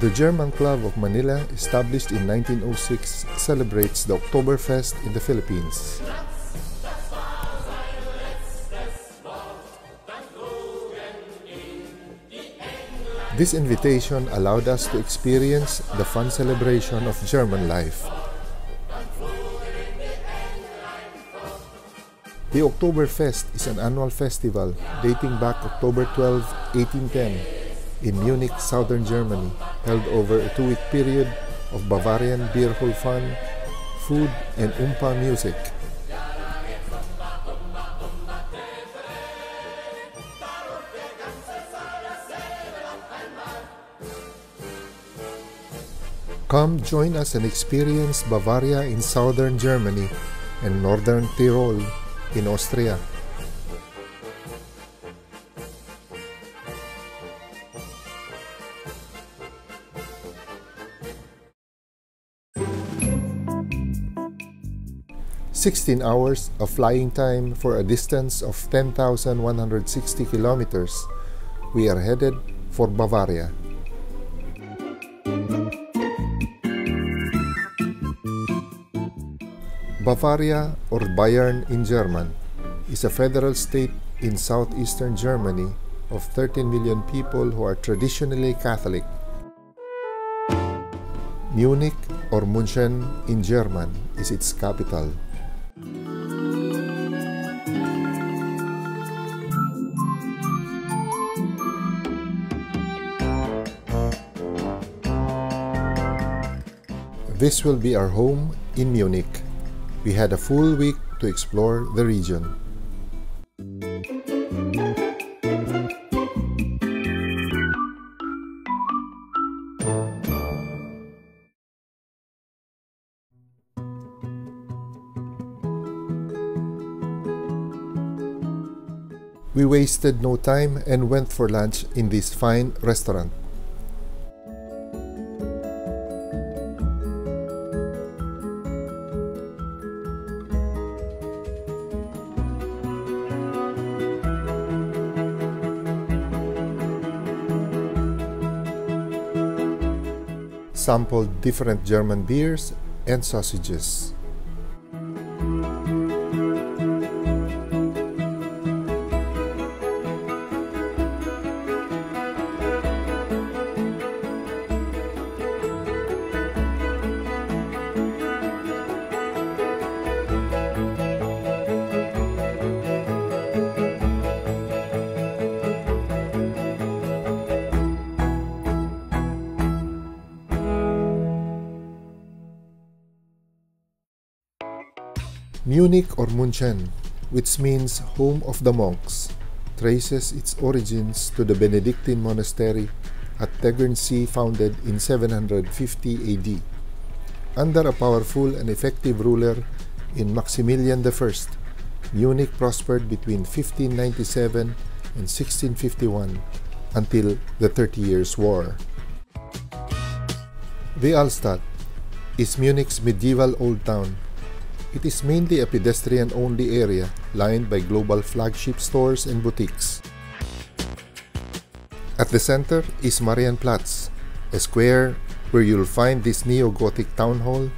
The German Club of Manila, established in 1906, celebrates the Oktoberfest in the Philippines. This invitation allowed us to experience the fun celebration of German life. The Oktoberfest is an annual festival dating back October 12, 1810 in Munich, Southern Germany, held over a 2-week period of Bavarian beer hall fun, food, and Oompa music. Come join us and experience Bavaria in Southern Germany and Northern Tyrol in Austria. "16 hours of flying time for a distance of 10,160 kilometers. We are headed for Bavaria." Bavaria, or Bayern in German, is a federal state in southeastern Germany of 13 million people who are traditionally Catholic. Munich, or München in German, is its capital. This will be our home in Munich. We had a full week to explore the region. We wasted no time and went for lunch in this fine restaurant. Sampled different German beers and sausages. Munich, or München, which means home of the monks, traces its origins to the Benedictine monastery at Tegernsee, founded in 750 AD. Under a powerful and effective ruler in Maximilian I, Munich prospered between 1597 and 1651 until the 30 Years' War. The Altstadt is Munich's medieval old town. It is mainly a pedestrian-only area lined by global flagship stores and boutiques. At the center is Marienplatz, a square where you'll find this neo-Gothic town hall,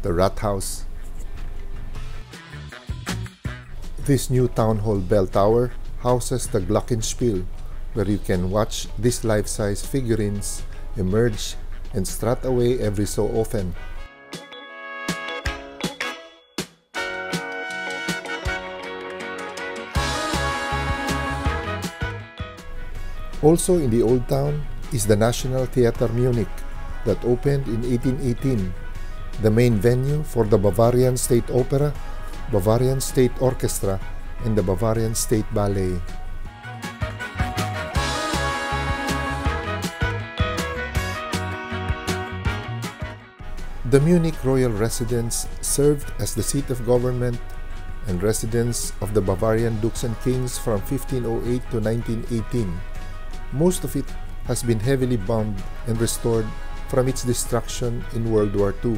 the Rathaus. This new town hall bell tower houses the Glockenspiel, where you can watch these life-size figurines emerge and strut away every so often. Also in the Old Town is the National Theater Munich that opened in 1818, the main venue for the Bavarian State Opera, Bavarian State Orchestra, and the Bavarian State Ballet. The Munich royal residence served as the seat of government and residence of the Bavarian dukes and kings from 1508 to 1918. Most of it has been heavily bombed and restored from its destruction in World War II,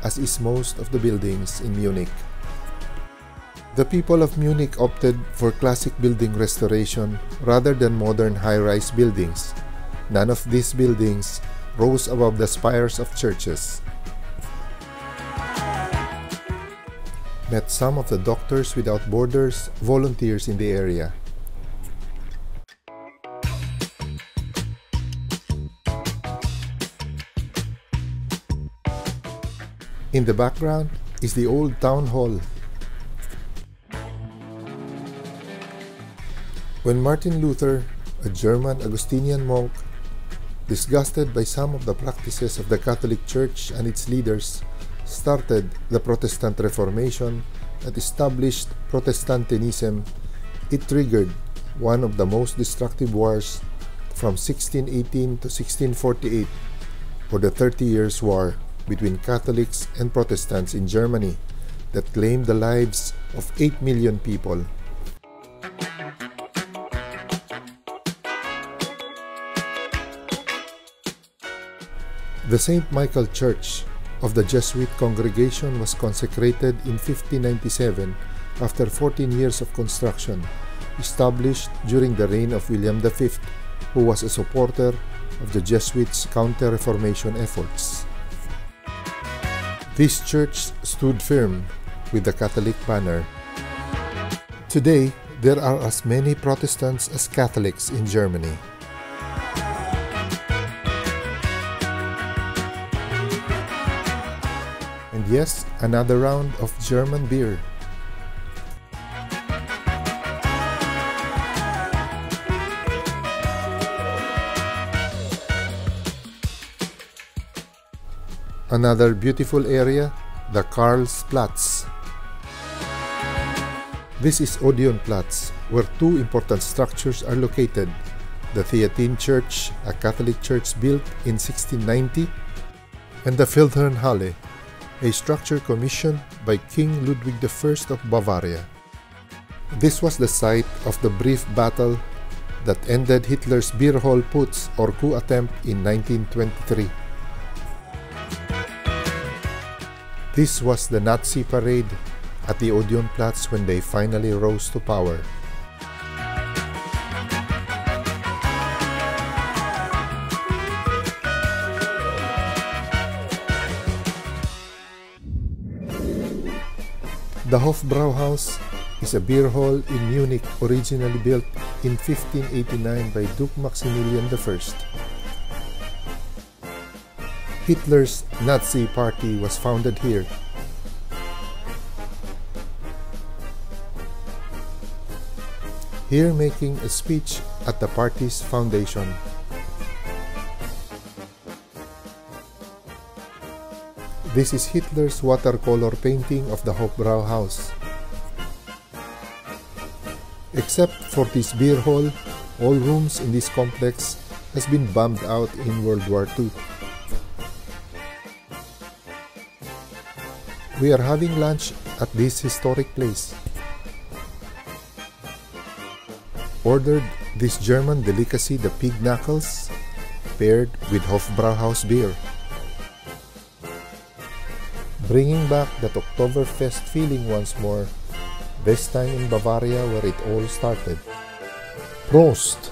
as is most of the buildings in Munich. The people of Munich opted for classic building restoration rather than modern high-rise buildings. None of these buildings rose above the spires of churches. Met some of the Doctors Without Borders volunteers in the area. In the background is the old town hall. When Martin Luther, a German Augustinian monk, disgusted by some of the practices of the Catholic Church and its leaders, started the Protestant Reformation that established Protestantism, it triggered one of the most destructive wars from 1618 to 1648, or the 30 Years' War between Catholics and Protestants in Germany that claimed the lives of 8 million people. The St. Michael Church of the Jesuit congregation was consecrated in 1597 after 14 years of construction, established during the reign of William V, who was a supporter of the Jesuits' counter-reformation efforts. This church stood firm with the Catholic banner. Today, there are as many Protestants as Catholics in Germany. And yes, another round of German beer. Another beautiful area, the Karlsplatz. This is Odeonplatz, where two important structures are located: the Theatine Church, a Catholic church built in 1690, and the Feldherrnhalle, a structure commissioned by King Ludwig I of Bavaria. This was the site of the brief battle that ended Hitler's beer hall putsch or coup attempt in 1923. This was the Nazi parade at the Odeonplatz when they finally rose to power. The Hofbrauhaus is a beer hall in Munich originally built in 1589 by Duke Maximilian I. Hitler's Nazi Party was founded here. Here making a speech at the party's foundation. This is Hitler's watercolor painting of the Hofbrauhaus. Except for this beer hall, all rooms in this complex has been bombed out in World War II. We are having lunch at this historic place. Ordered this German delicacy, the pig knuckles, paired with Hofbrauhaus beer, bringing back that Oktoberfest feeling once more, this time in Bavaria where it all started. Prost!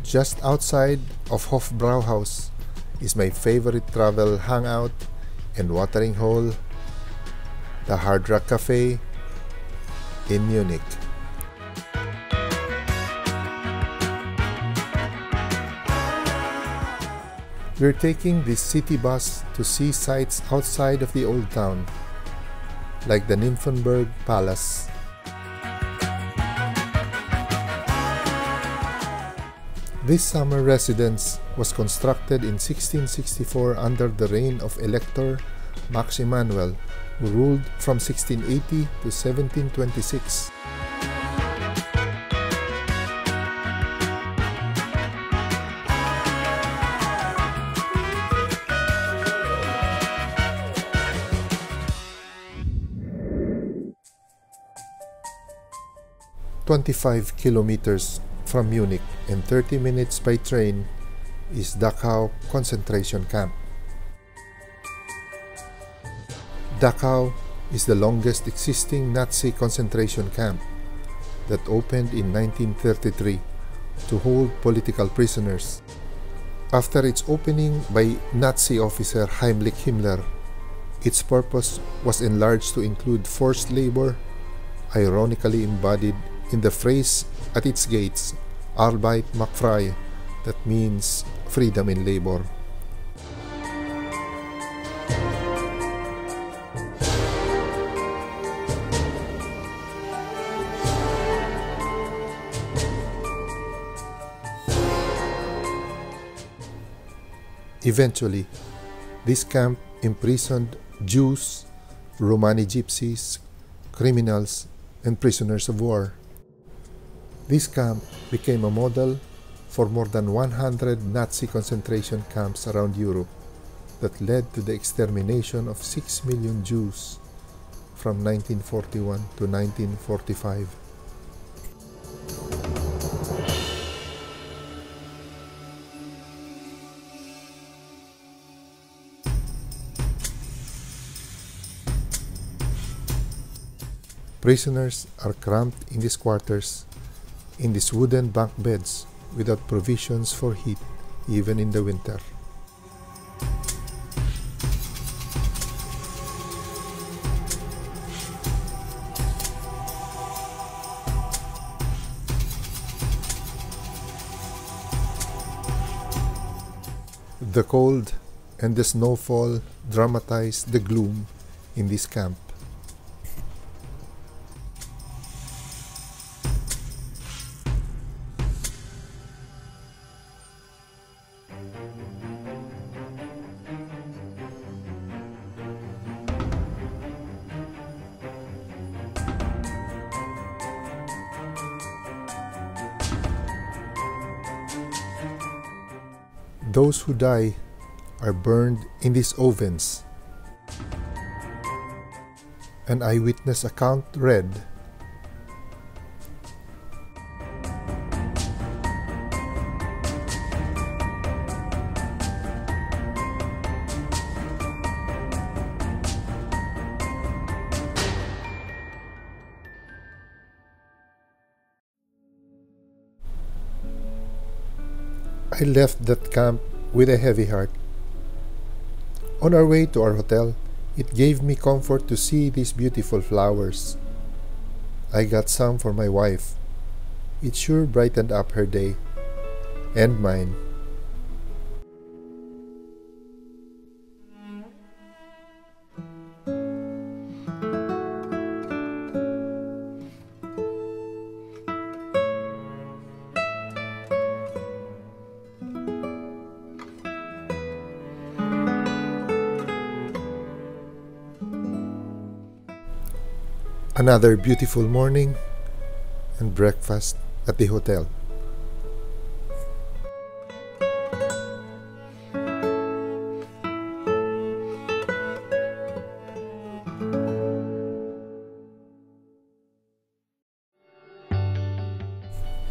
Just outside of Hofbrauhaus is my favorite travel hangout and watering hole, the Hard Rock Cafe in Munich. We're taking this city bus to see sights outside of the old town, like the Nymphenburg Palace. This summer residence was constructed in 1664 under the reign of Elector Max Emanuel, who ruled from 1680 to 1726. 25 kilometers from Munich and 30 minutes by train is Dachau concentration camp. Dachau is the longest existing Nazi concentration camp that opened in 1933 to hold political prisoners. After its opening by Nazi officer Heinrich Himmler, its purpose was enlarged to include forced labor, ironically embodied in the phrase at its gates, Arbeit macht frei, that means freedom in labor. Eventually, this camp imprisoned Jews, Romani gypsies, criminals, and prisoners of war. This camp became a model for more than 100 Nazi concentration camps around Europe that led to the extermination of 6 million Jews from 1941 to 1945. Prisoners are cramped in these quarters, in these wooden bunk beds, without provisions for heat, even in the winter. The cold and the snowfall dramatize the gloom in this camp. Those who die are burned in these ovens. An eyewitness account read, I left that camp with a heavy heart. On our way to our hotel, it gave me comfort to see these beautiful flowers. I got some for my wife. It sure brightened up her day, and mine. Another beautiful morning and breakfast at the hotel.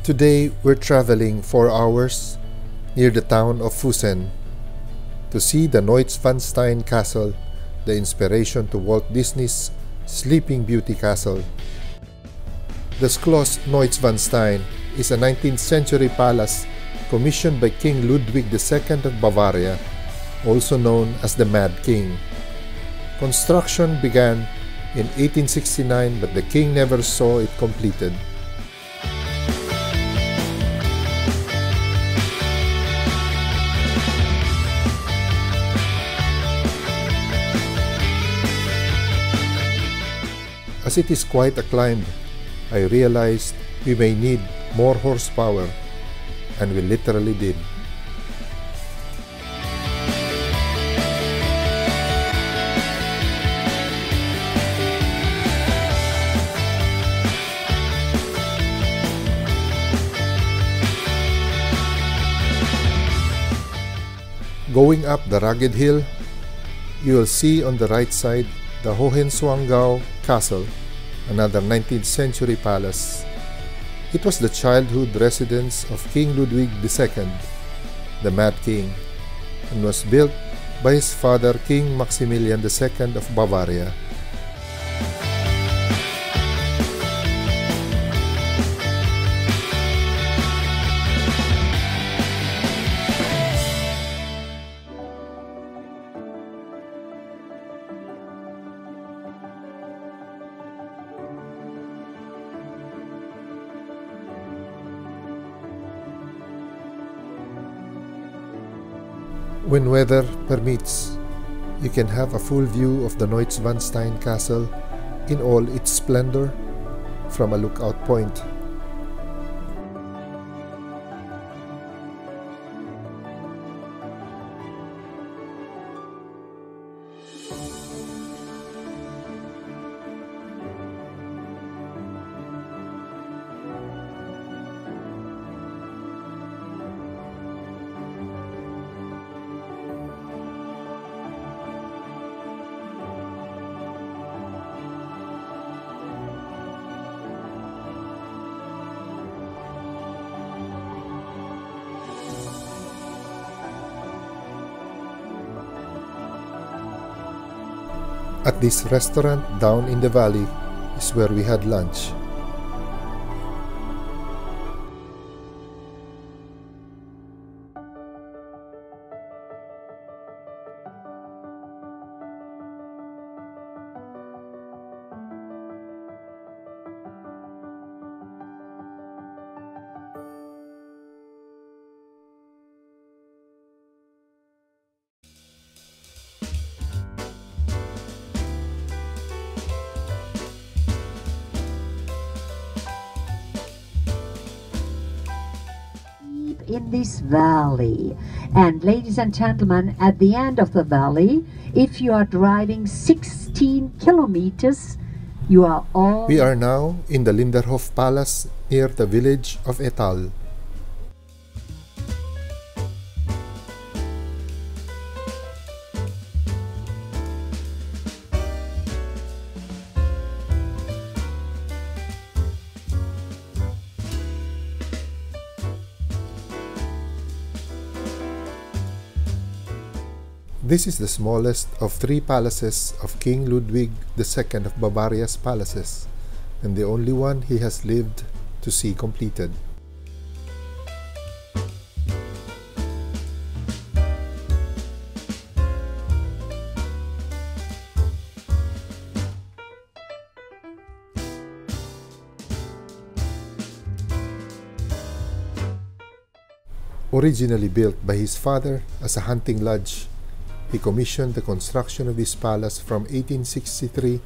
Today we're traveling 4 hours near the town of Fussen to see the Neuschwanstein Castle, the inspiration to Walt Disney's Sleeping Beauty Castle. The Schloss Neuschwanstein is a 19th century palace commissioned by King Ludwig II of Bavaria, also known as the Mad King. Construction began in 1869, but the king never saw it completed. As it is quite a climb, I realized we may need more horsepower, and we literally did. Going up the rugged hill, you will see on the right side the Hohenschwangau Castle, another 19th century palace. It was the childhood residence of King Ludwig II, the Mad King, and was built by his father King Maximilian II of Bavaria. When weather permits, you can have a full view of the Neuschwanstein Castle in all its splendor from a lookout point. At this restaurant down in the valley is where we had lunch. In this valley, and ladies and gentlemen, at the end of the valley, if you are driving 16 kilometers, you are all... We are now in the Linderhof Palace near the village of Etal. This is the smallest of three palaces of King Ludwig II of Bavaria's palaces, and the only one he has lived to see completed. Originally built by his father as a hunting lodge, he commissioned the construction of this palace from 1863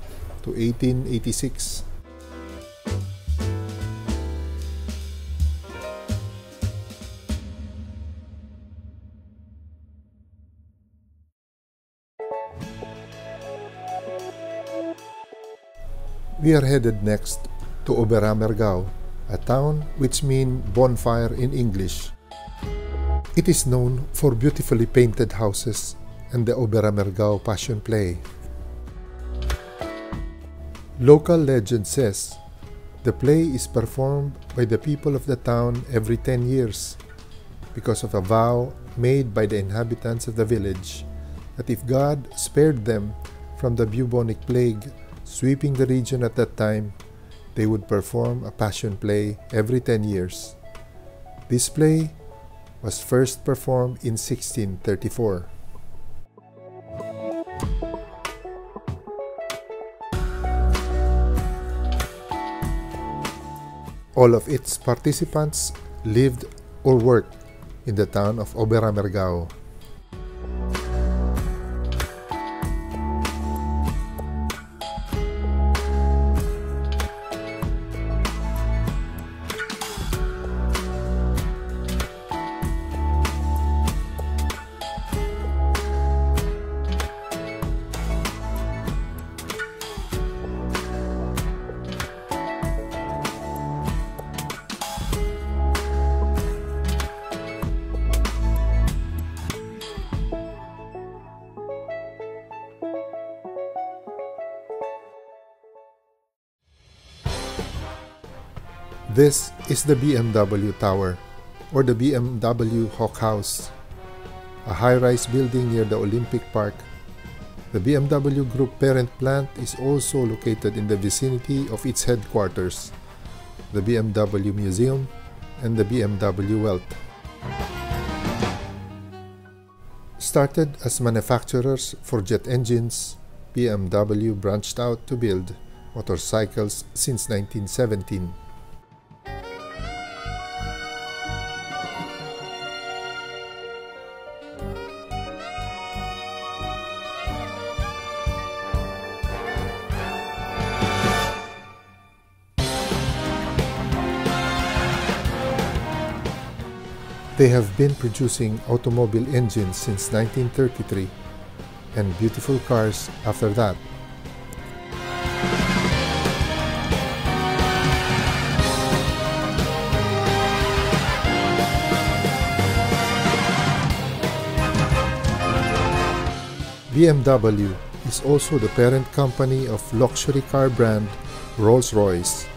to 1886. We are headed next to Oberammergau, a town which means bonfire in English. It is known for beautifully painted houses and the Oberammergau Passion Play. Local legend says the play is performed by the people of the town every 10 years because of a vow made by the inhabitants of the village that if God spared them from the bubonic plague sweeping the region at that time, they would perform a passion play every 10 years. This play was first performed in 1634. All of its participants lived or worked in the town of Oberammergau. This is the BMW Tower, or the BMW Hawk House, a high-rise building near the Olympic Park. The BMW Group parent plant is also located in the vicinity of its headquarters, the BMW Museum and the BMW Welt. Started as manufacturers for jet engines, BMW branched out to build motorcycles since 1917. They have been producing automobile engines since 1933 and beautiful cars after that. BMW is also the parent company of luxury car brand Rolls-Royce.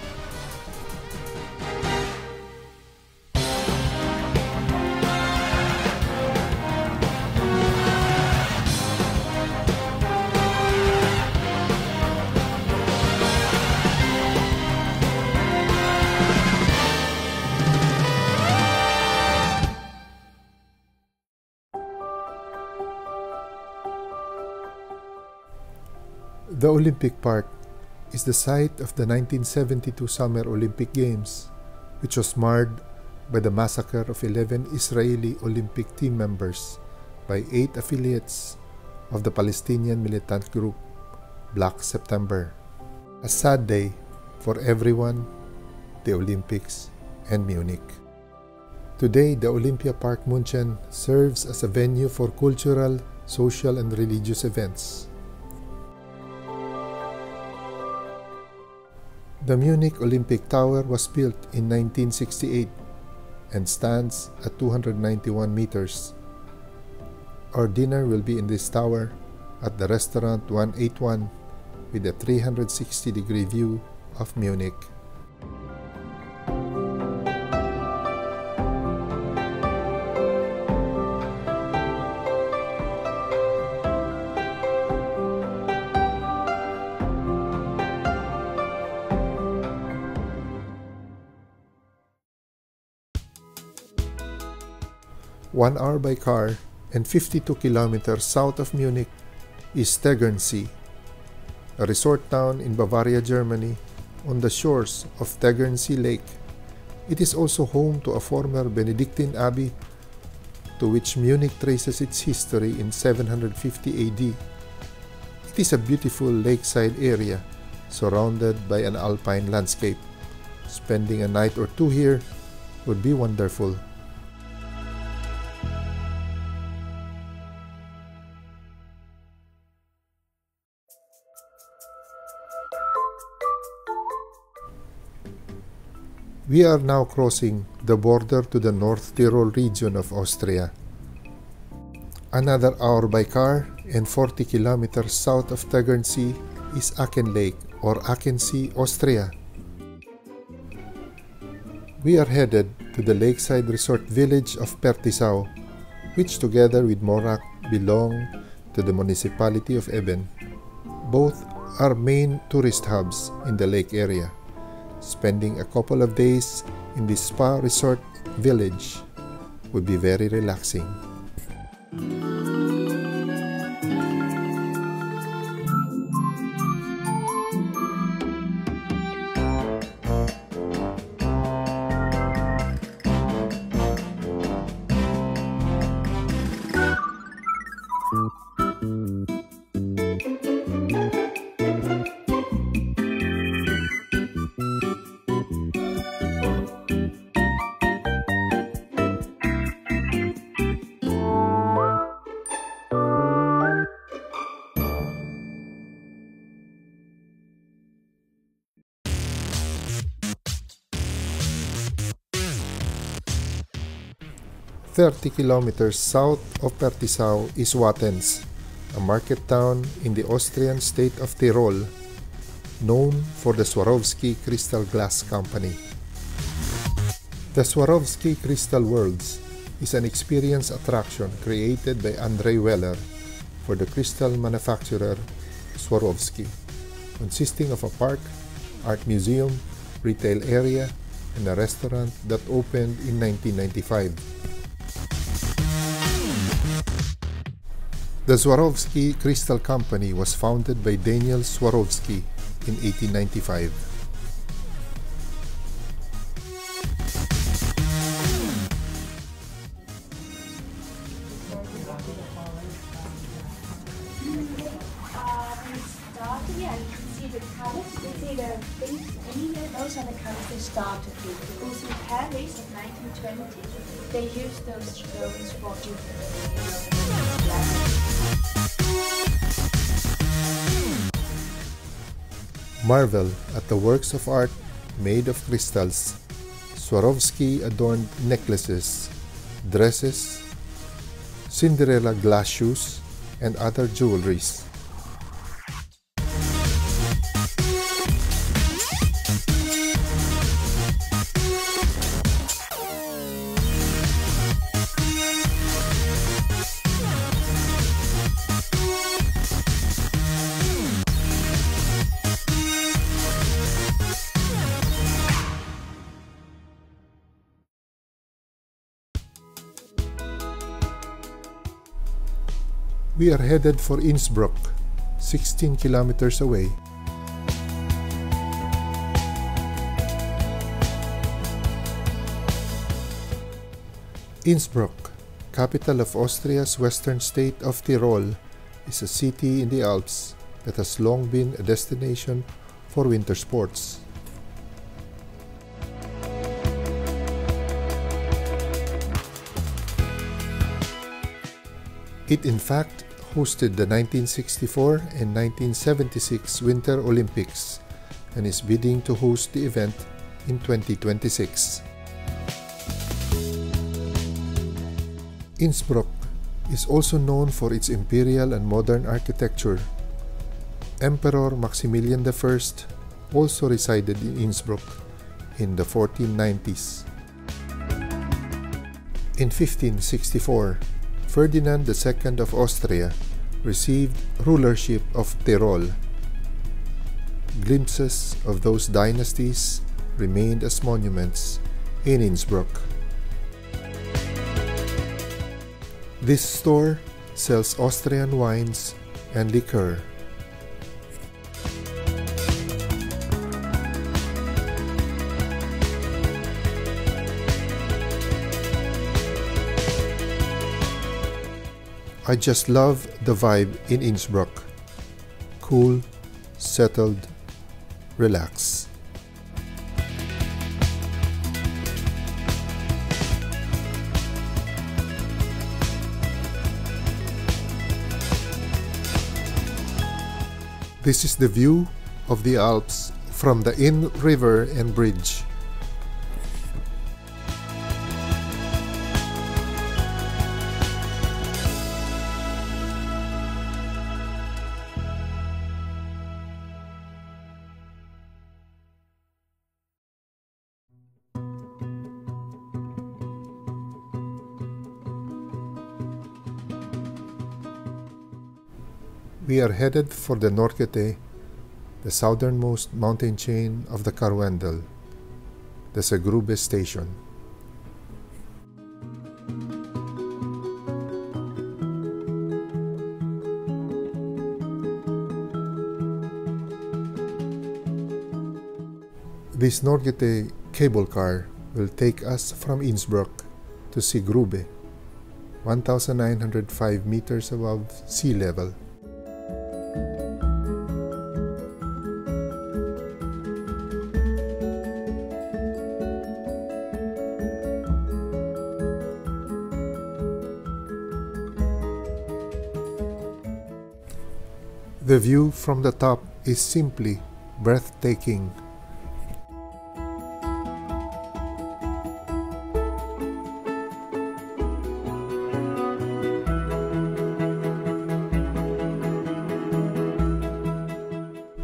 The Olympic Park is the site of the 1972 Summer Olympic Games, which was marred by the massacre of 11 Israeli Olympic team members by 8 affiliates of the Palestinian militant group Black September. A sad day for everyone, the Olympics, and Munich. Today, the Olympia Park München serves as a venue for cultural, social, and religious events. The Munich Olympic Tower was built in 1968 and stands at 291 meters. Our dinner will be in this tower at the restaurant 181 with a 360-degree view of Munich. One hour by car and 52 kilometers south of Munich is Tegernsee, a resort town in Bavaria, Germany, on the shores of Tegernsee Lake. It is also home to a former Benedictine abbey, to which Munich traces its history in 750 AD. It is a beautiful lakeside area surrounded by an alpine landscape. Spending a night or two here would be wonderful. We are now crossing the border to the North Tyrol region of Austria. Another hour by car and 40 kilometers south of Tegernsee is Aachen Lake or Aachensee, Austria. We are headed to the lakeside resort village of Pertisau, which together with Morak belong to the municipality of Eben. Both are main tourist hubs in the lake area. Spending a couple of days in this spa resort village would be very relaxing. "30 kilometers south of Pertisau is Wattens, a market town in the Austrian state of Tyrol, known for the Swarovski Crystal Glass Company. The Swarovski Crystal Worlds is an experience attraction created by Andrei Weller for the crystal manufacturer Swarovski, consisting of a park, art museum, retail area, and a restaurant that opened in 1995. The Swarovski Crystal Company was founded by Daniel Swarovski in 1895. Yeah, you can see the colors. You see the things, those are the colors they started with. Also in Paris of 1920, they used those stones for Marvel at the works of art made of crystals. Swarovski adorned necklaces, dresses, Cinderella glass shoes, and other jewelries. We are headed for Innsbruck, 16 kilometers away. Innsbruck, capital of Austria's western state of Tyrol, is a city in the Alps that has long been a destination for winter sports. It in fact hosted the 1964 and 1976 Winter Olympics and is bidding to host the event in 2026. Innsbruck is also known for its imperial and modern architecture. Emperor Maximilian I also resided in Innsbruck in the 1490s. In 1564, Ferdinand II of Austria received rulership of Tyrol. Glimpses of those dynasties remained as monuments in Innsbruck. This store sells Austrian wines and liquor. I just love the vibe in Innsbruck. Cool, settled, relaxed. This is the view of the Alps from the Inn River and Bridge. We are headed for the Norkete, the southernmost mountain chain of the Karwendel, the Segrube station. This Norkete cable car will take us from Innsbruck to Segrube, 1,905 meters above sea level. The view from the top is simply breathtaking.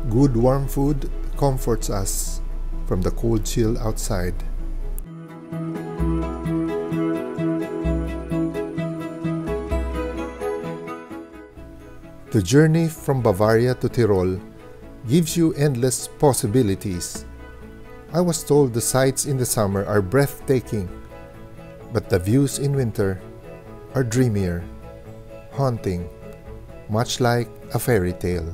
Good warm food comforts us from the cold chill outside. The journey from Bavaria to Tyrol gives you endless possibilities. I was told the sights in the summer are breathtaking, but the views in winter are dreamier, haunting, much like a fairy tale.